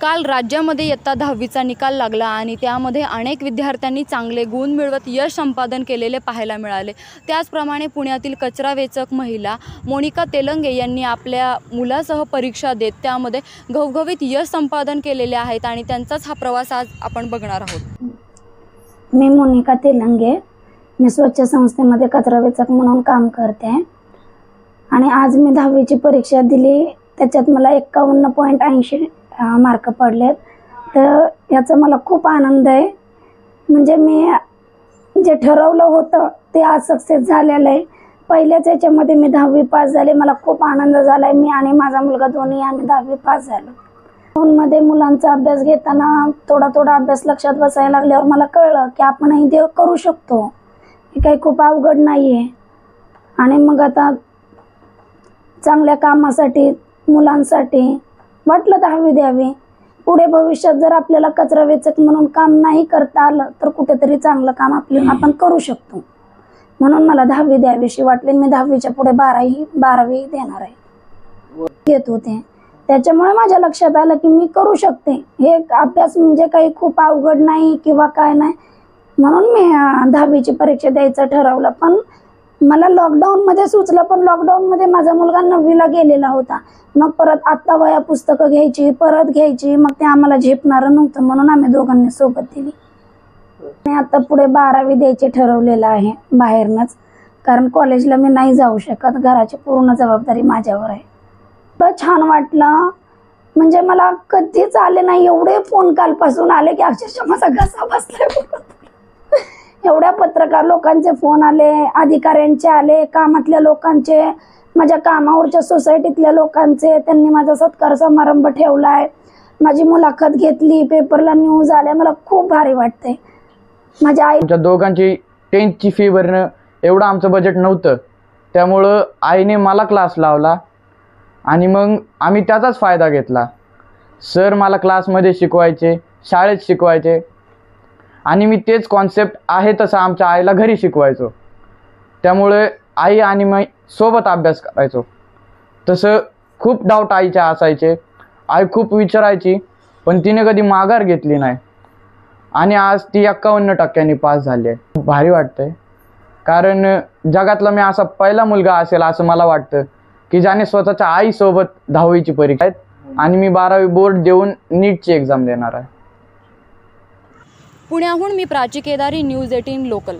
काल राज्यामध्ये इयत्ता 10वीचा निकाल लागला आणि त्यामध्ये अनेक विद्यार्थ्यांनी चांगले गुण मिळवत यश संपादन केलेले पाहायला मिळाले। त्याचप्रमाणे पुण्यातील कचरा वेचक महिला मोनिका तेलंगे यांनी आपल्या मुलासह परीक्षा देत त्यामध्ये घवघवीत यश संपादन केलेले आहेत आणि त्यांचाच हा प्रवास आज आपण बघणार आहोत। मी मोनिका तेलंगे, मी स्वच्छ संस्थेमध्ये कचरा वेचक म्हणून काम करते आणि आज मी 10वीची परीक्षा दिली। त्याच्यात मला 51.80 मार्क पडलेत, तर याचा मला खूप आनंद आहे। म्हणजे मी जे ठरवलं होतं ते आज सक्सेस झालेलं आहे। पहिल्याच याच्यामध्ये मी 10वी पास झाले, मला खूप आनंद झाला आहे। मी आणि माझा मुलगा दोन्ही आम्ही 10वी पास झालो। फोनमध्ये मुलांचा अभ्यास घेताना थोडा अभ्यास लक्षात बसायला लागल्यावर मला कळलं की आपणही ते करू शकतो, हे काही खूप अवघड नाही आहे। आणि मग आता चांगल्या कामासाठी मुलांसाठी वाटलं 10वी द्यावी। पुढे भविष्यात जर आपल्याला कचरा वेचक म्हणून काम नाही करता आलं तर कुठेतरी चांगलं काम आपण करू शकतो, म्हणून मला 10वी द्यावीशी वाटले। मी 10वीच्या पुढे 12वी देणार आहे घेत होते। त्याच्यामुळे माझ्या लक्षात आलं की मी करू शकते, हे अभ्यास म्हणजे काही खूप अवघड नाही किंवा काय नाही, म्हणून मी 10वीची परीक्षा द्यायचं ठरवलं। पण मला लॉकडाऊनमध्ये सुचलं, पण लॉकडाऊनमध्ये माझा मुलगा 9वीला गेलेला होता। मग परत आत्ता वह्या पुस्तकं घ्यायची, परत घ्यायची, मग ते आम्हाला झेपणारं नव्हतं, म्हणून आम्ही दोघांनी सोबत दिली। मी आता पुढे 12वी द्यायचे ठरवलेलं आहे बाहेरनंच, कारण कॉलेजला मी नाही जाऊ शकत, घराची पूर्ण जबाबदारी माझ्यावर आहे। तर छान वाटलं, म्हणजे मला कधीच आले नाही एवढे फोन कालपासून आले की अक्षरशः माझा घसा बसलाय। एवढ्या पत्रकार लोकांचे फोन आले, अधिकाऱ्यांचे आले, कामातल्या लोकांचे, माझ्या कामावरच्या सोसायटीतल्या लोकांचे, त्यांनी माझा सत्कार समारंभ ठेवलाय, माझी मुलाखत घेतली, पेपरला न्यूज आल्या, मला खूप भारी वाटते। माझ्या आमच्या दोघांची 10th ची फी भरणं एवढं आमचं बजेट नव्हतं, त्यामुळं आईने मला क्लास लावला आणि मग आम्ही त्याचाच फायदा घेतला। सर मला क्लासमध्ये शिकवायचे, शाळेत शिकवायचे आणि मी तेच कॉन्सेप्ट आहे तसं आमच्या आईला घरी शिकवायचो, त्यामुळे आई आणि मी सोबत अभ्यास करायचो। तसं खूप डाऊट आईच्या असायचे, आई खूप विचारायची, पण तिने कधी माघार घेतली नाही आणि आज ती 51% पास झाली आहे। भारी वाटतंय, कारण जगातला मी असा पहिला मुलगा असेल असं मला वाटतं की ज्याने स्वतःच्या आईसोबत 10वीची परीक्षा आहेत आणि मी 12वी बोर्ड देऊन नीटची एक्झाम देणार आहे। पुण्याहून मी प्राची केदारी, न्यूज 18 लोकल।